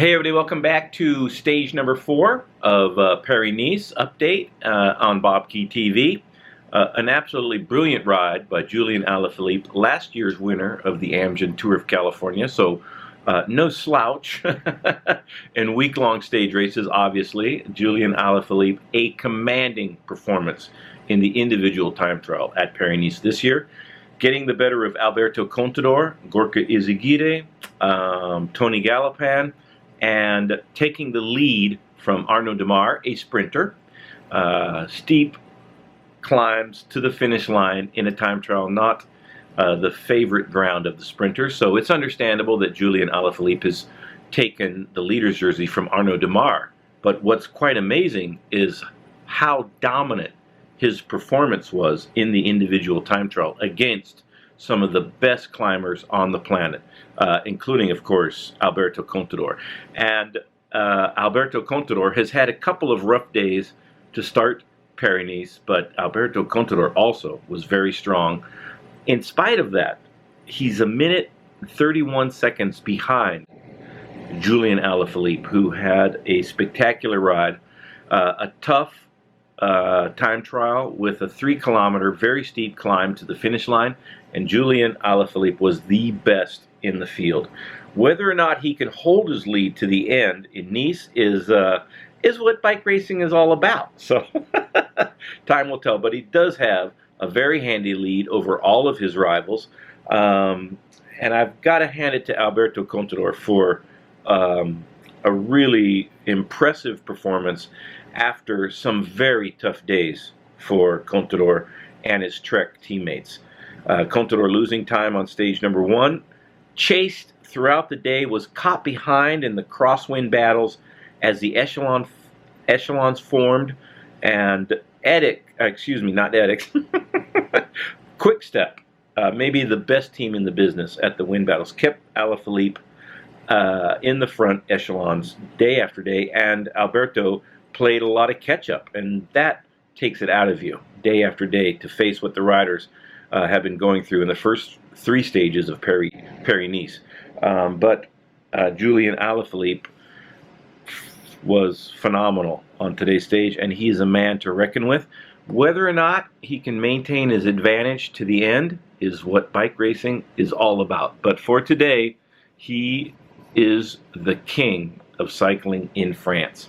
Hey everybody, welcome back to stage number 4 of Paris-Nice update on BobkeTV. An absolutely brilliant ride by Julian Alaphilippe, last year's winner of the Amgen Tour of California, so no slouch in week-long stage races, obviously. Julian Alaphilippe, a commanding performance in the individual time trial at Paris-Nice this year, getting the better of Alberto Contador, Gorka Izaguirre, Tony Gallopin, and taking the lead from Arnaud Démare, a sprinter. Steep climbs to the finish line in a time trial, not the favorite ground of the sprinters. So it's understandable that Julian Alaphilippe has taken the leader's jersey from Arnaud Démare. But what's quite amazing is how dominant his performance was in the individual time trial against some of the best climbers on the planet, including, of course, Alberto Contador. And Alberto Contador has had a couple of rough days to start Paris-Nice, but Alberto Contador also was very strong. In spite of that, he's a minute 31 seconds behind Julian Alaphilippe, who had a spectacular ride, a tough time trial with a 3-kilometer, very steep climb to the finish line, and Julian Alaphilippe was the best in the field. Whether or not he can hold his lead to the end in Nice is what bike racing is all about. So time will tell, but he does have a very handy lead over all of his rivals, and I've got to hand it to Alberto Contador for a really impressive performance after some very tough days for Contador and his Trek teammates. Contador losing time on stage number 1, chased throughout the day, was caught behind in the crosswind battles as the echelons formed, and Quick Step, maybe the best team in the business at the wind battles, kept Alaphilippe in the front echelons day after day, and Alberto played a lot of catch-up, and that takes it out of you day after day to face what the riders have been going through in the first 3 stages of Paris-Nice. But Julian Alaphilippe was phenomenal on today's stage, and he is a man to reckon with. Whether or not he can maintain his advantage to the end is what bike racing is all about. But for today, he is the king of cycling in France.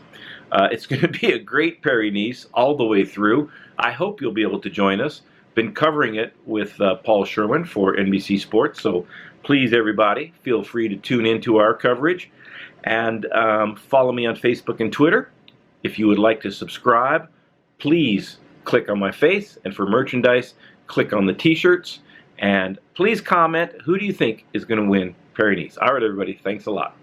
It's going to be a great Paris-Nice all the way through. I hope you'll be able to join us. Been covering it with Paul Sherwin for NBC Sports, so please, everybody, feel free to tune into our coverage. And follow me on Facebook and Twitter. If you would like to subscribe, please click on my face. And for merchandise, click on the t-shirts. And please comment, who do you think is going to win Paris-Nice? All right, everybody, thanks a lot.